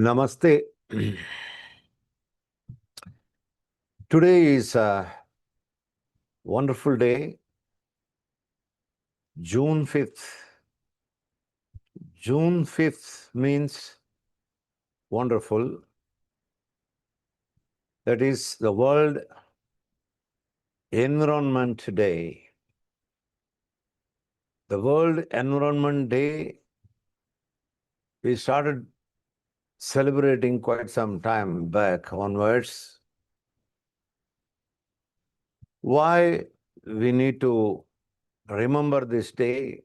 Namaste. Today is a wonderful day, June 5th. June 5th means wonderful. That is the World Environment Day. The World Environment Day, we started celebrating quite some time back onwards. Why we need to remember this day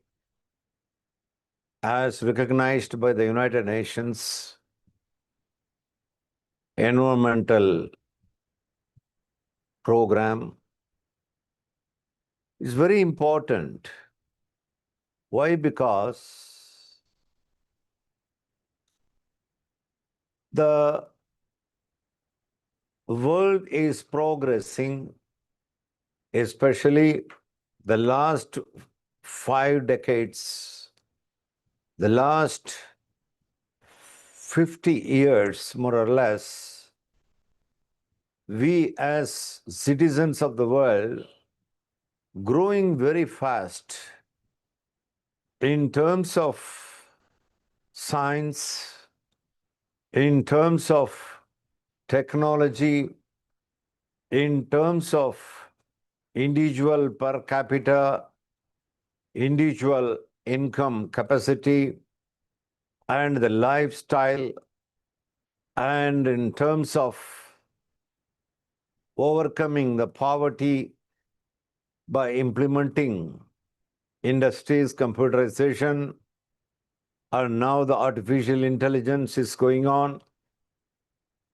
as recognized by the United Nations Environmental Program is very important. Why? Because the world is progressing, especially the last 5 decades, the last 50 years, more or less, we as citizens of the world growing very fast in terms of science, in terms of technology, in terms of individual per capita, individual income capacity, and the lifestyle, and in terms of overcoming the poverty by implementing industries, computerization, and now the artificial intelligence is going on.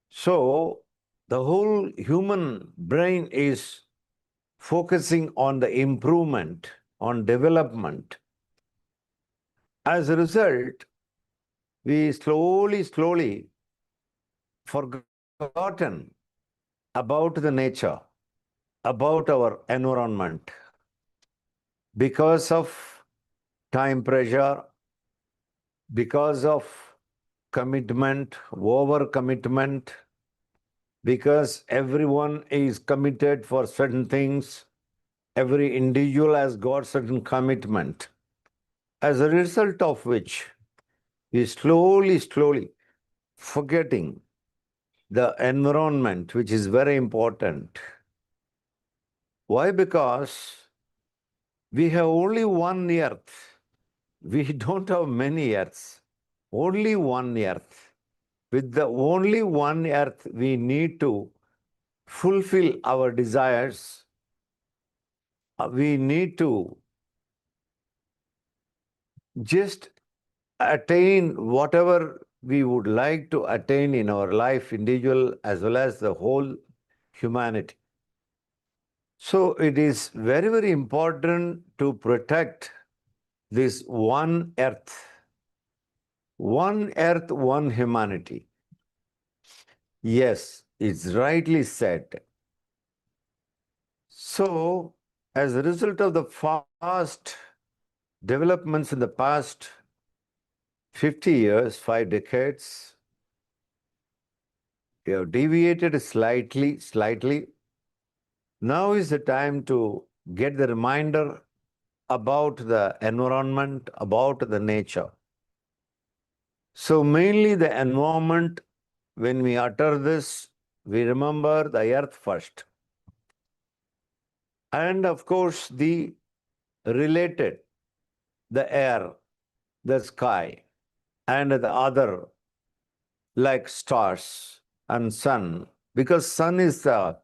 So the whole human brain is focusing on the improvement, on development. As a result, we slowly forgotten about the nature, about our environment, because of time pressure, because of commitment, overcommitment, because everyone is committed for certain things, every individual has got certain commitment. As a result of which, we slowly forgetting the environment, which is very important. Why? Because we have only one earth. We don't have many earths. Only one earth. With the only one earth, we need to fulfill our desires. We need to just attain whatever we would like to attain in our life, individual as well as the whole humanity. So it is very important to protect this one earth, one humanity. Yes, it's rightly said. So, as a result of the fast developments in the past 50 years, 5 decades, we have deviated slightly. Now is the time to get the reminder about the environment, about the nature. So mainly the environment, when we utter this, we remember the earth first. And of course, the related, the air, the sky, and the other, like stars and sun, because sun is the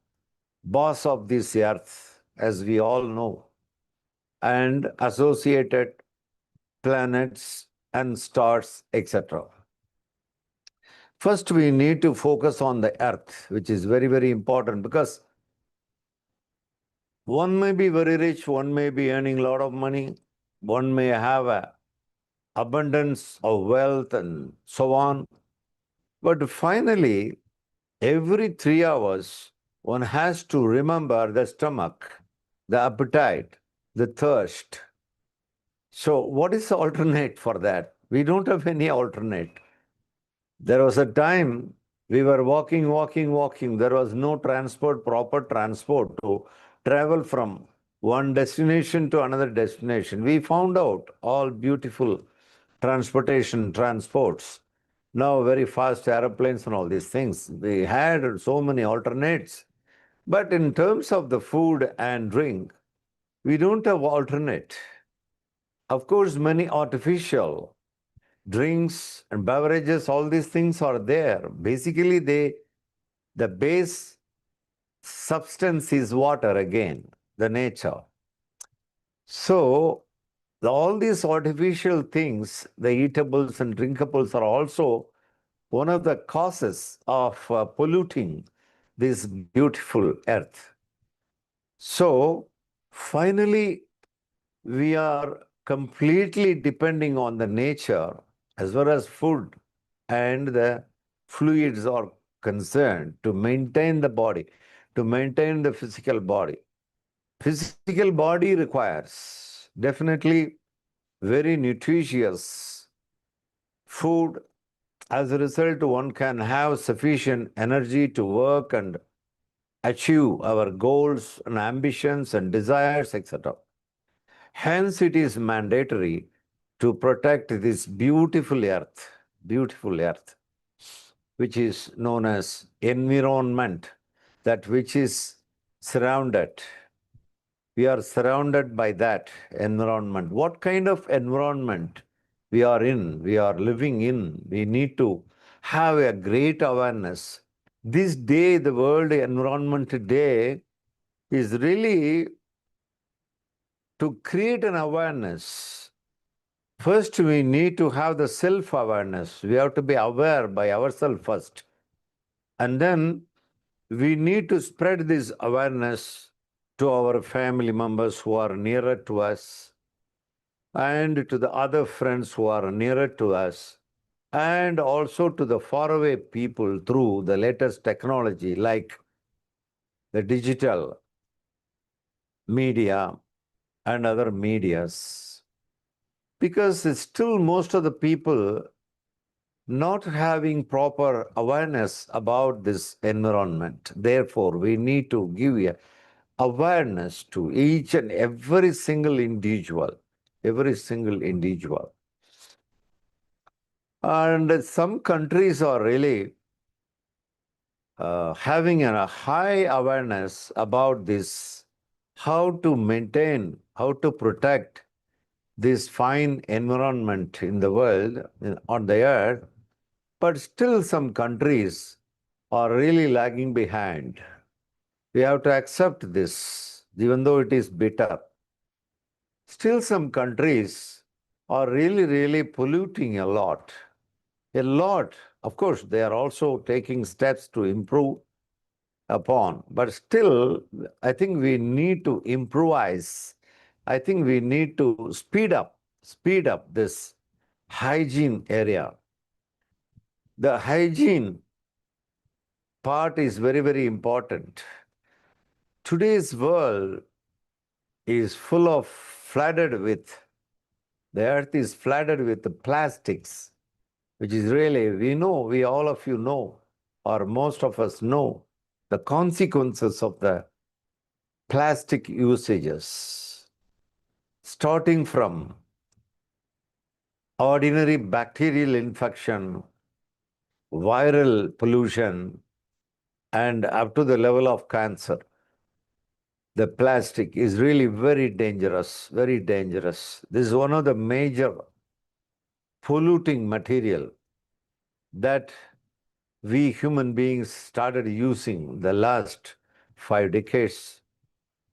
boss of this earth, as we all know, and associated planets and stars, etc. First, we need to focus on the earth, which is very important, because one may be very rich, one may be earning a lot of money, one may have a abundance of wealth and so on. But finally, every 3 hours, one has to remember the stomach, the appetite, the thirst. So what is the alternate for that? We don't have any alternate. There was a time we were walking. There was no transport, proper transport to travel from one destination to another destination. We found out all beautiful transports. Now, very fast aeroplanes and all these things. We had so many alternates. But in terms of the food and drink, we don't have alternate. Of course, many artificial drinks and beverages, all these things are there. Basically, the base substance is water again, the nature. So all these artificial things, the eatables and drinkables, are also one of the causes of polluting this beautiful earth. So finally, we are completely depending on the nature as far as food and the fluids are concerned to maintain the body, to maintain the physical body. Physical body requires definitely very nutritious food. As a result, one can have sufficient energy to work and achieve our goals and ambitions and desires, etc. Hence, it is mandatory to protect this beautiful earth, which is known as environment, that which is surrounded. We are surrounded by that environment. What kind of environment we are in, we are living in, we need to have a great awareness. This day, the World Environment Day, is really to create an awareness. First, we need to have the self-awareness. We have to be aware by ourselves first. And then we need to spread this awareness to our family members who are nearer to us and to the other friends who are nearer to us and also to the faraway people through the latest technology like the digital media and other medias. Because still most of the people not having proper awareness about this environment. Therefore, we need to give a awareness to each and every single individual, And some countries are really having a high awareness about this, how to maintain, how to protect this fine environment in the world, on the earth. But still some countries are really lagging behind. We have to accept this, even though it is bitter. Still some countries are really polluting a lot. A lot. Of course, they are also taking steps to improve upon. But still, I think we need to improvise. I think we need to speed up this hygiene area. The hygiene part is very important. Today's world is full of the earth is flooded with the plastics, which is really, we all of you know, or most of us know, the consequences of the plastic usages, starting from ordinary bacterial infection, viral pollution, and up to the level of cancer. The plastic is really very dangerous. This is one of the major polluting material that we human beings started using the last 5 decades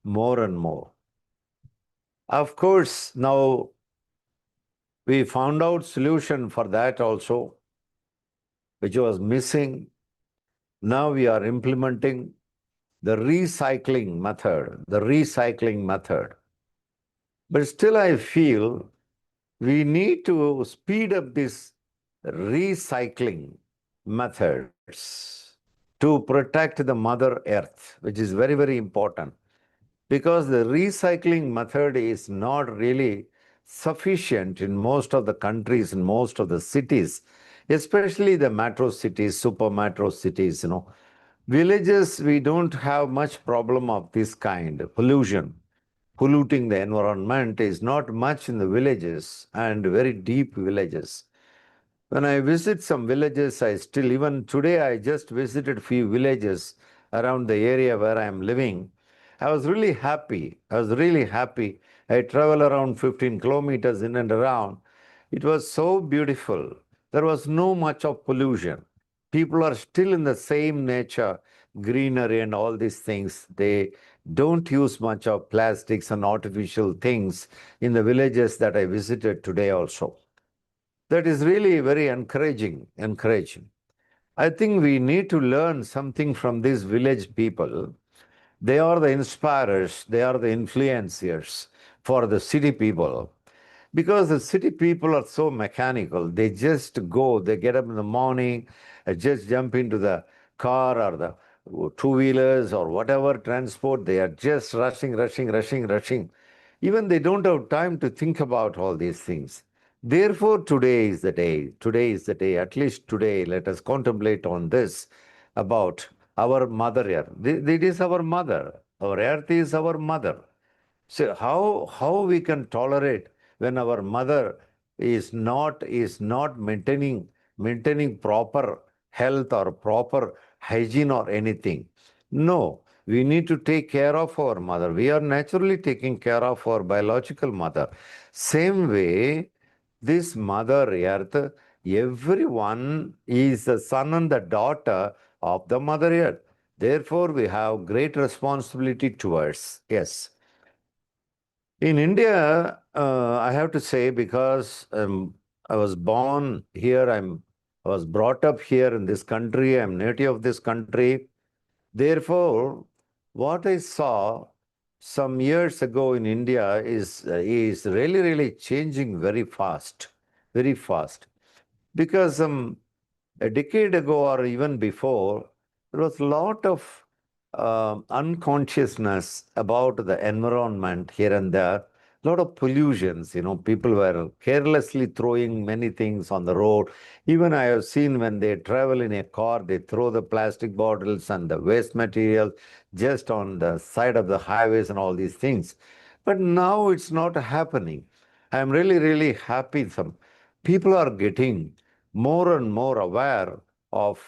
more and more. Of course, now we found out solution for that also, which was missing. Now we are implementing the recycling method. But still I feel we need to speed up this recycling methods to protect the Mother Earth, which is very important. Because the recycling method is not really sufficient in most of the countries, in most of the cities. especially the metro cities, super metro cities. Villages, we don't have much problem of this kind. Pollution, polluting the environment is not much in the villages and very deep villages. When I visit some villages, even today, I just visited few villages around the area where I am living. I was really happy. I was really happy. I travel around 15 kilometers in and around. It was so beautiful. There was no much of pollution. People are still in the same nature, greenery and all these things. They don't use much of plastics and artificial things in the villages that I visited today also. That is really very encouraging. I think we need to learn something from these village people. They are the inspirers, they are the influencers for the city people. Because the city people are so mechanical. They just go, they get up in the morning, just jump into the car or the two-wheelers or whatever transport. They are just rushing. Even they don't have time to think about all these things. Therefore, today is the day. Today is the day. At least today, let us contemplate on this about our mother earth. It is our mother. Our earth is our mother. So how we can tolerate when our mother is not maintaining proper health or proper hygiene or anything? No, we need to take care of our mother. We are naturally taking care of our biological mother. Same way, this mother earth, everyone is the son and the daughter of the mother earth. Therefore, we have great responsibility towards. Yes. In India, I have to say, because I was born here, I was brought up here in this country, I'm native of this country. Therefore, what I saw some years ago in India is really changing very fast, very fast. Because a decade ago or even before, there was a lot of unconsciousness about the environment here and there. A lot of pollutions, people were carelessly throwing many things on the road. Even I have seen when they travel in a car, they throw the plastic bottles and the waste material just on the side of the highways and all these things. But now it's not happening. I'm really happy. Some people are getting more and more aware of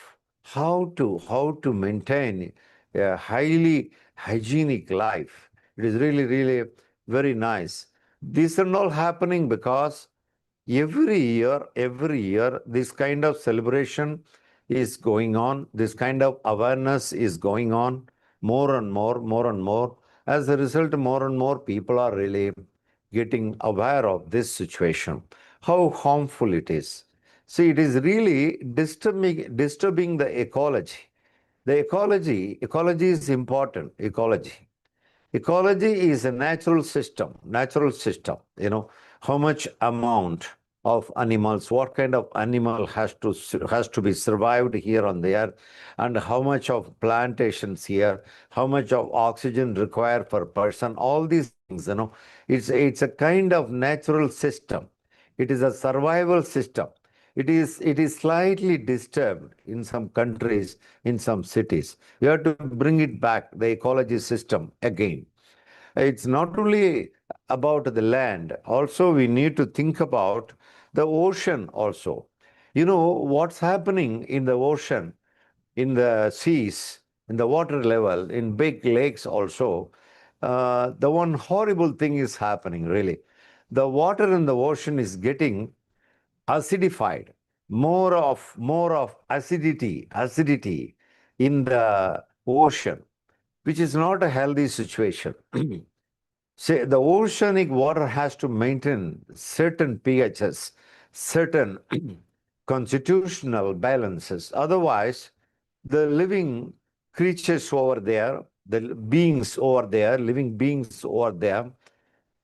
how to maintain a highly hygienic life. It is really very nice. These are all happening because every year, this kind of celebration is going on. This kind of awareness is going on more and more. As a result, more and more people are really getting aware of this situation, how harmful it is. See, it is really disturbing the ecology. Ecology is important. Ecology is a natural system. How much amount of animals, what kind of animal has to be survived here on the earth, and how much of plantations here, how much of oxygen required per person, all these things, it's a kind of natural system. It is a survival system. It is slightly disturbed in some countries, in some cities. We have to bring it back, the ecology system again. It's not only about the land, also we need to think about the ocean also. What's happening in the ocean, in the seas, in the water level, in big lakes also. The one horrible thing is happening, really. The water in the ocean is getting acidified, more of acidity in the ocean, which is not a healthy situation. Say the oceanic water has to maintain certain pHs, certain constitutional balances. Otherwise, the living creatures over there, the beings over there, living beings over there,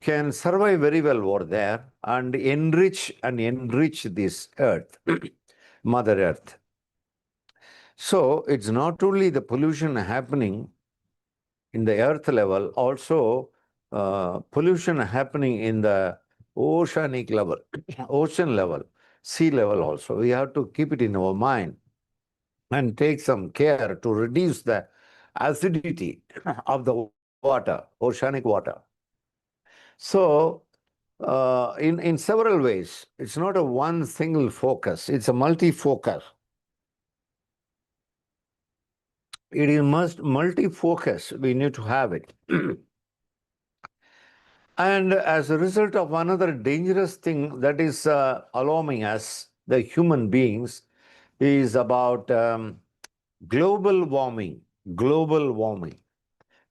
can survive very well over there and enrich this earth, Mother Earth. So it's not only the pollution happening in the earth level, also pollution happening in the oceanic level, ocean level. sea level also. We have to keep it in our mind and take some care to reduce the acidity of the water, oceanic water. So, in several ways, it's not a one single focus, it's a multi-focus. It is multi-focus, we need to have it. And as a result of another dangerous thing that is alarming us, the human beings, is about global warming. Global warming.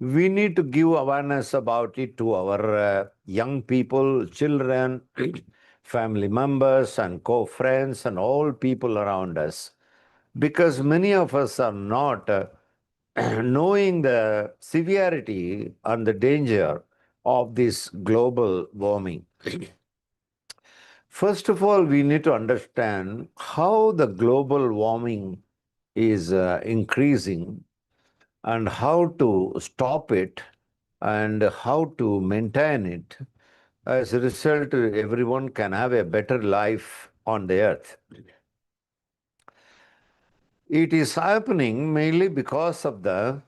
We need to give awareness about it to our young people, children, family members, and co-friends, and all people around us. Because many of us are not knowing the severity and the danger of this global warming. First of all, we need to understand how the global warming is increasing and how to stop it and how to maintain it. As a result, everyone can have a better life on the earth. It is happening mainly because of the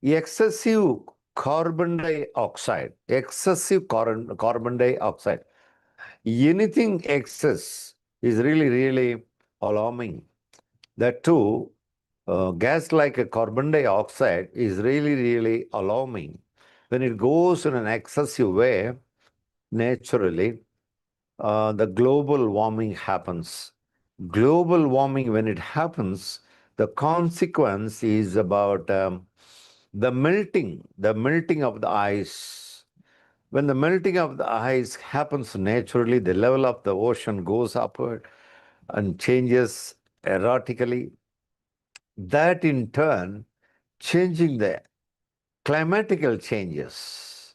excessive carbon dioxide. Excessive carbon dioxide. Anything excess is really, really alarming. That too, gas like a carbon dioxide is really, really alarming. When it goes in an excessive way, naturally, the global warming happens. Global warming, when it happens, the consequence is about the melting of the ice. When the melting of the ice happens naturally, the level of the ocean goes upward and changes erratically. That in turn changing the climatical changes.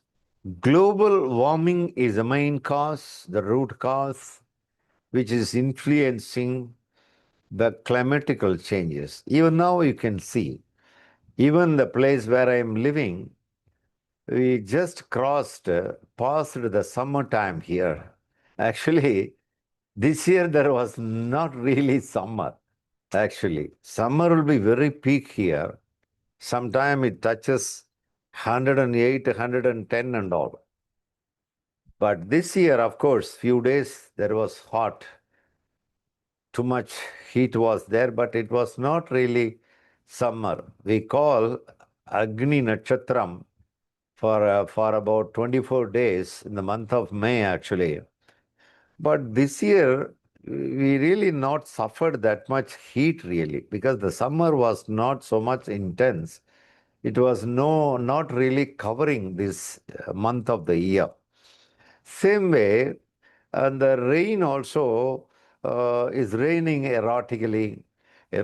Global warming is the main cause, the root cause, which is influencing the climatical changes. Even now you can see, even the place where I am living, we just passed the summertime here. Actually, this year there was not really summer. Actually, summer will be very peak here. Sometime it touches 108, 110 and all. But this year, of course, few days there was hot. Too much heat was there, but it was not really summer. We call Agni Nakshatram for about 24 days in the month of May, actually. But this year, we really not suffered that much heat, really, because the summer was not so much intense. It was not really covering this month of the year. Same way, and the rain also is raining erratically. In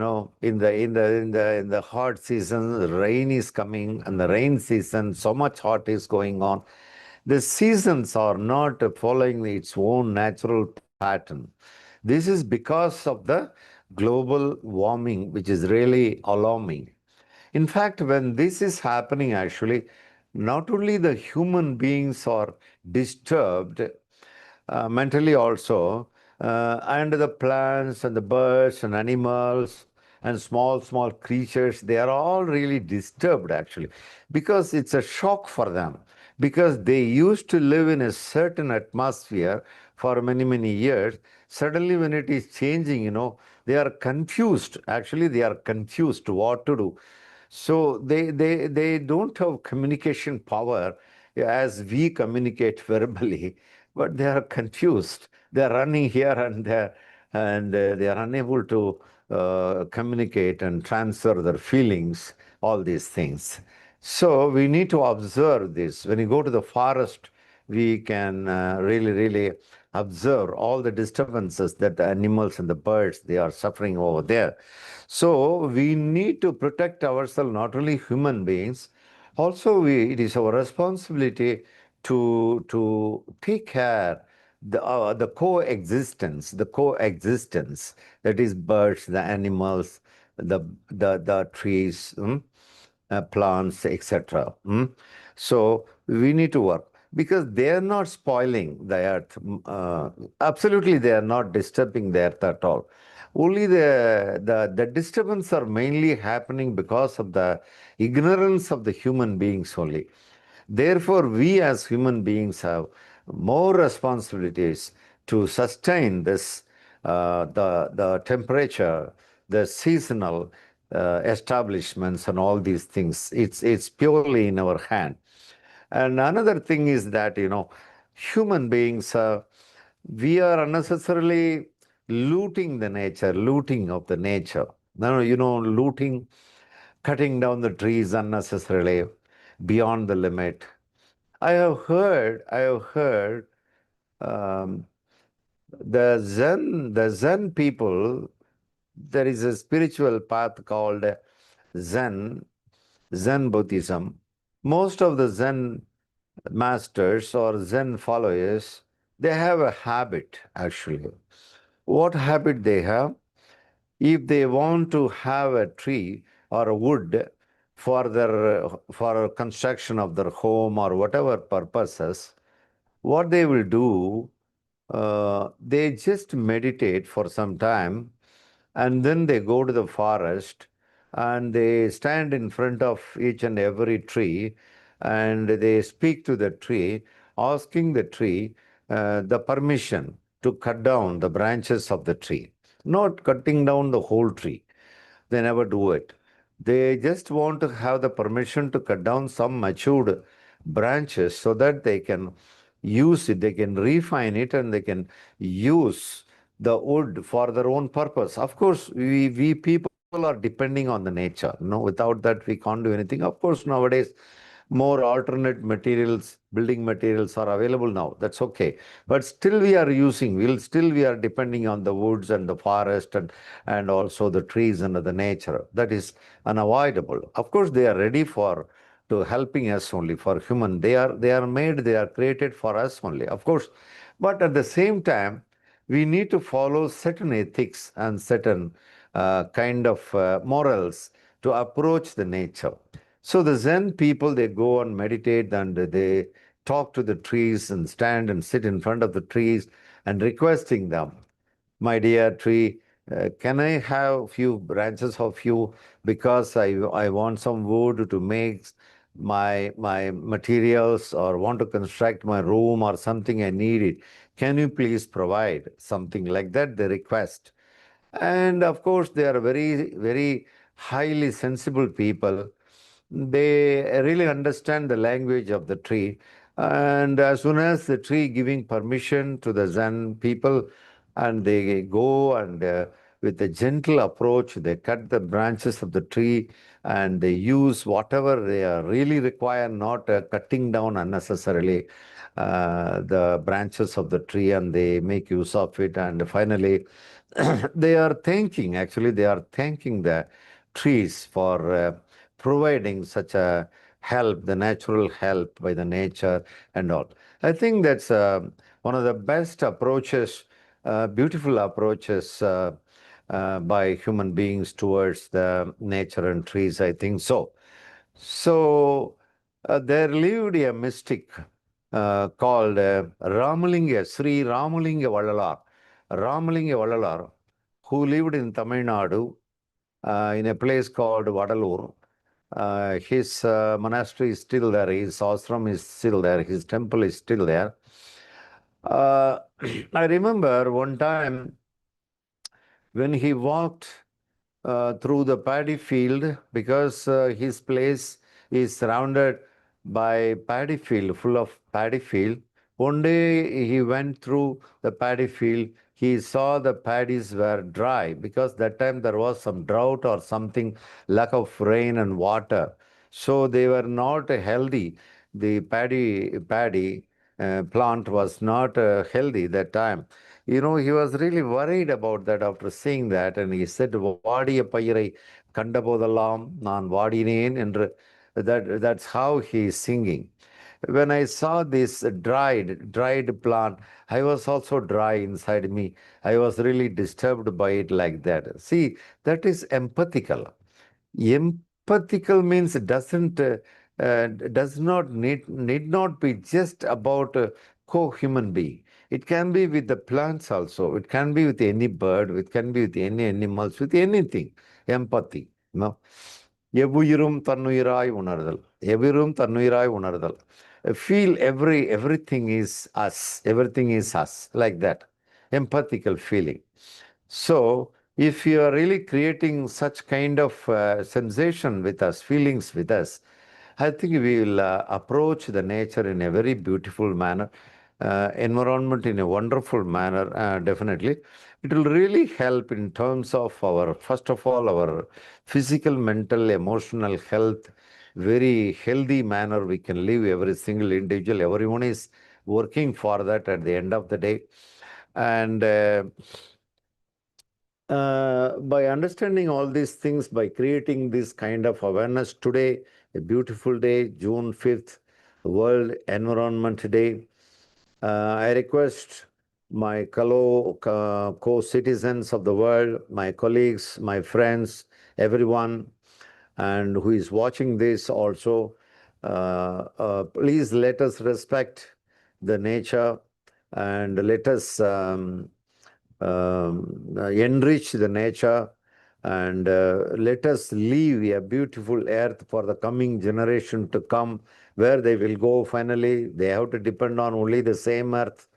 the hot season, the rain is coming, and the rain season, so much hot is going on. The seasons are not following its own natural pattern. This is because of the global warming, which is really alarming. In fact, when this is happening, actually, not only the human beings are disturbed, mentally also, and the plants and the birds and animals and small creatures, they are all really disturbed actually, because it's a shock for them, because they used to live in a certain atmosphere for many years. Suddenly when it is changing, they are confused. Actually, they are confused what to do. So they don't have communication power as we communicate verbally, but they are confused. They are running here and there, and they are unable to communicate and transfer their feelings, all these things. So we need to observe this. When you go to the forest, we can really observe all the disturbances that the animals and the birds, they are suffering over there. So we need to protect ourselves, not only human beings, also it is our responsibility to take care the coexistence, that is birds, the animals, the trees, plants, etc. So we need to work. because they are not spoiling the earth. Absolutely, they are not disturbing the earth at all. Only the disturbance are mainly happening because of the ignorance of the human beings only. Therefore, we as human beings have more responsibilities to sustain this, the temperature, the seasonal establishments, and all these things. It's purely in our hand. And another thing is that, human beings, we are unnecessarily looting the nature, looting of the nature. Now, looting, cutting down the trees unnecessarily beyond the limit. I have heard um, the Zen people, there is a spiritual path called Zen, Zen Buddhism. Most of the Zen masters or Zen followers, they have a habit actually. What habit they have? If they want to have a tree or a wood for construction of their home or whatever purposes, what they will do, they just meditate for some time, and then they go to the forest and they stand in front of each and every tree, and they speak to the tree, asking the tree the permission to cut down the branches of the tree, not cutting down the whole tree. They never do it. They just want to have the permission to cut down some matured branches so that they can use it, they can refine it, and they can use the wood for their own purpose. Of course, we people are depending on the nature. Without that, we can't do anything. Of course, nowadays, more alternate materials, building materials are available now. That's okay. But still we are depending on the woods and the forest and also the trees and the nature. That is unavoidable. Of course, they are ready for to helping us only for human. They are created for us only, of course. But at the same time, we need to follow certain ethics and certain kind of morals to approach the nature. So the Zen people, they go and meditate and they talk to the trees and stand and sit in front of the trees and requesting them, my dear tree, can I have few branches of you, because I want some wood to make my materials, or want to construct my room or something, I need it. Can you please provide something like that? They request. And of course, they are very, very highly sensible people. They really understand the language of the tree. And as soon as the tree giving permission to the Zen people, and they go and with a gentle approach, they cut the branches of the tree and they use whatever they are really require, not cutting down unnecessarily the branches of the tree, and they make use of it. And finally, they are thanking the trees for providing such a help, the natural help by the nature and all. I think that's one of the best approaches, beautiful approaches by human beings towards the nature and trees, I think so. So there lived a mystic called Ramalinga, Sri Ramalinga Vallalar. Ramalinga Vallalar, who lived in Tamil Nadu in a place called Vadalur. His monastery is still there, his ashram is still there, his temple is still there. I remember one time when he walked through the paddy field, because his place is surrounded by paddy field, full of paddy field. One day he went through the paddy field. He saw the paddies were dry because that time there was some drought or something, lack of rain and water. So they were not healthy. The paddy plant was not healthy that time. He was really worried about that after seeing that, and he said, "வாடிய பயிரை கண்டபோதெல்லாம் நான் வாடினேன்" என்று. That's how he is singing. When I saw this dried plant, I was also dry inside me. I was really disturbed by it like that. See, that is empathical. Empathical means it doesn't does not need not be just about a co-human being. It can be with the plants also. It can be with any bird. It can be with any animals, with anything. Empathy. No? எவ்வுயிரும் தன்னுயிராய் உணர்தல். எவ்வுயிரும் தன்னுயிராய் உணர்தல். Feel everything is us. Everything is us. Like that. Empathical feeling. So, if you are really creating such kind of sensation with us, feelings with us, I think we will approach the nature in a very beautiful manner, environment in a wonderful manner, definitely. It will really help in terms of our, first of all, our physical, mental, emotional health, very healthy manner we can live, every single individual. Everyone is working for that at the end of the day. And by understanding all these things, by creating this kind of awareness today, a beautiful day, June 5th, World Environment Day, I request my co-citizens of the world, my colleagues, my friends, everyone, and who is watching this also, please let us respect the nature and let us enrich the nature and let us leave a beautiful earth for the coming generation to come, where they will go finally. They have to depend on only the same earth,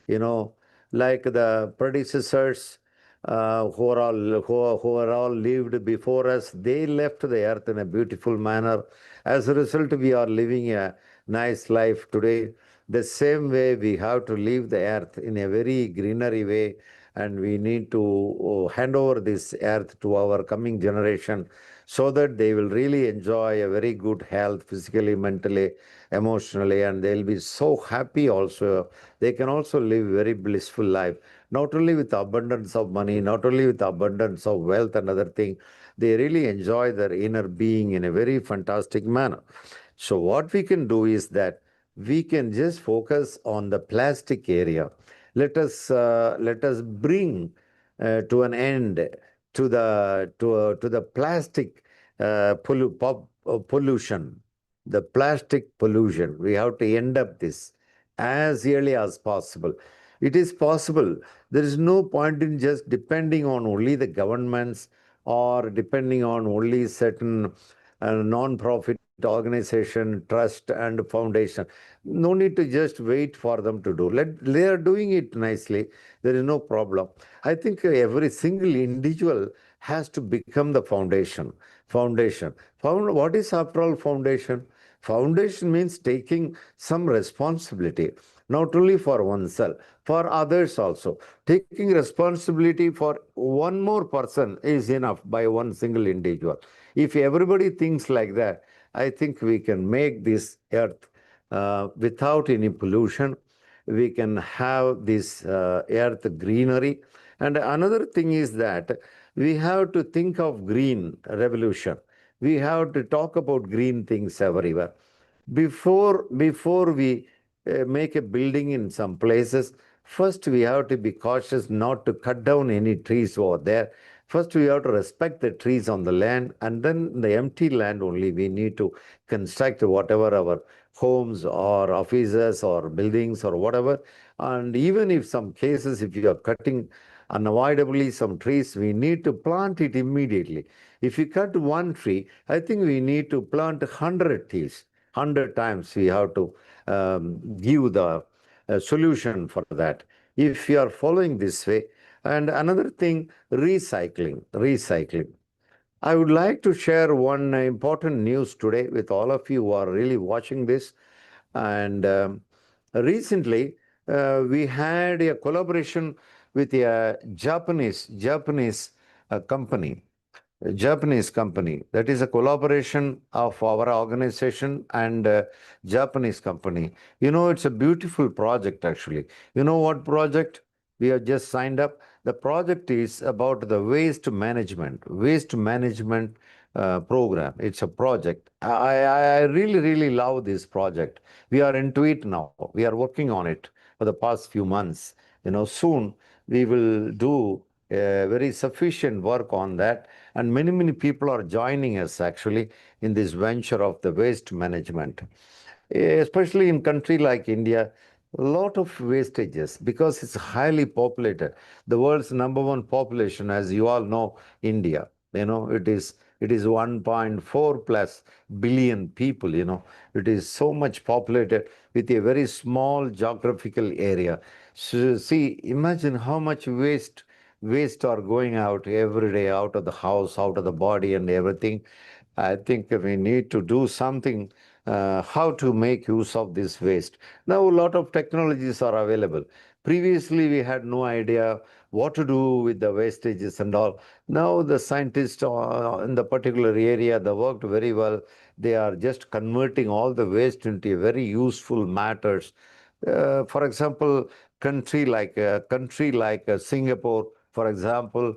you know, like the predecessors who are all lived before us. They left the earth in a beautiful manner. As a result, we are living a nice life today. The same way we have to leave the earth in a very greenery way, and we need to hand over this earth to our coming generation so that they will really enjoy a very good health physically, mentally, emotionally, and they'll be so happy also. They can also live very blissful life, not only with abundance of money, not only with abundance of wealth and other thing. They really enjoy their inner being in a very fantastic manner. So what we can do is that we can just focus on the plastic area. Let us bring to an end to the plastic pollution, the plastic pollution. We have to end up this as early as possible. It is possible. There is no point in just depending on only the governments or depending on only certain non-profit organization, trust, and foundation. No need to just wait for them to do. They are doing it nicely. There is no problem. I think every single individual has to become the foundation. Foundation. What is after all foundation? Foundation means taking some responsibility, not only for oneself, for others also. Taking responsibility for one more person is enough by one single individual. If everybody thinks like that, I think we can make this earth without any pollution. We can have this earth greenery. And another thing is that we have to think of green revolution. We have to talk about green things everywhere. Before we make a building in some places, first we have to be cautious not to cut down any trees over there. First, we have to respect the trees on the land, and then the empty land only we need to construct whatever our homes or offices or buildings or whatever. And even if some cases, if you are cutting unavoidably some trees, we need to plant it immediately. If you cut one tree, I think we need to plant 100 trees. 100 times we have to give the solution for that. If you are following this way, and another thing, recycling. Recycling. I would like to share one important news today with all of you who are really watching this. And recently, we had a collaboration with a Japanese company. A Japanese company. That is a collaboration of our organization and Japanese company. It's a beautiful project actually. You know what project we have just signed up? The project is about the waste management program. It's a project. I really, really love this project. We are into it now. We are working on it for the past few months. Soon we will do very sufficient work on that. And many people are joining us actually in this venture of the waste management. Especially in country like India, a lot of wastages because it's highly populated. The world's number one population, as you all know, India. It is 1.4 plus billion people. It is so much populated with a very small geographical area. So see, imagine how much waste are going out every day, out of the house, out of the body and everything. I think we need to do something how to make use of this waste. Now, a lot of technologies are available. Previously, we had no idea what to do with the wastages and all. Now, the scientists in the particular area, they worked very well. They are just converting all the waste into very useful matters. For example, country like Singapore, for example,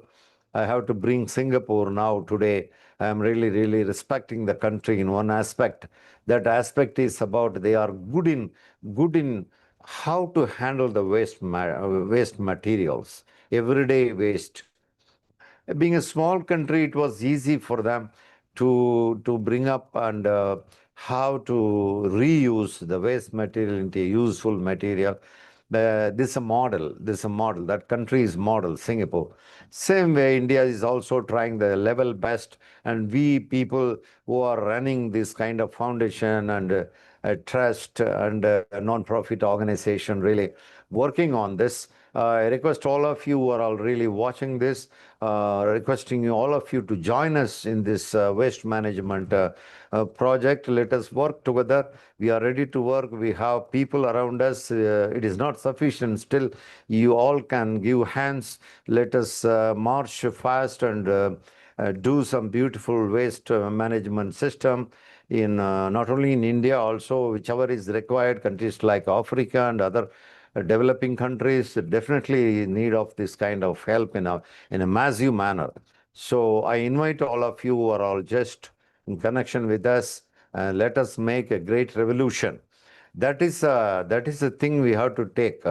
I have to bring Singapore now today. I am really respecting the country in one aspect. That aspect is about they are good in how to handle the waste materials, everyday waste. Being a small country, it was easy for them to bring up and how to reuse the waste material into a useful material. This is a model. This is a model. That country is model, Singapore. Same way, India is also trying the level best, and we people who are running this kind of foundation and a trust and a non-profit organization really working on this. I request all of you who are all really watching this, requesting all of you to join us in this waste management project. Let us work together. We are ready to work. We have people around us. It is not sufficient. Still, you all can give hands. Let us march fast and do some beautiful waste management system in not only in India, also whichever is required. Countries like Africa and other developing countries definitely in need of this kind of help in a massive manner. So I invite all of you who are all just in connection with us, and let us make a great revolution. That is the thing we have to take,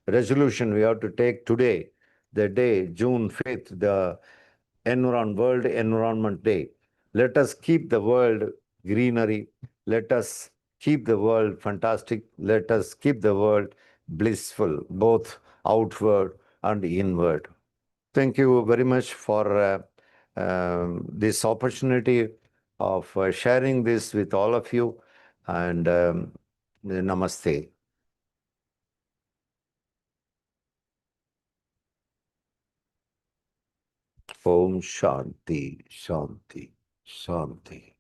resolution we have to take today, the day, June 5th, the World Environment Day. Let us keep the world greenery. Let us keep the world fantastic. Let us keep the world blissful, both outward and inward. Thank you very much for this opportunity of sharing this with all of you. And namaste. Om Shanti, Shanti, Shanti.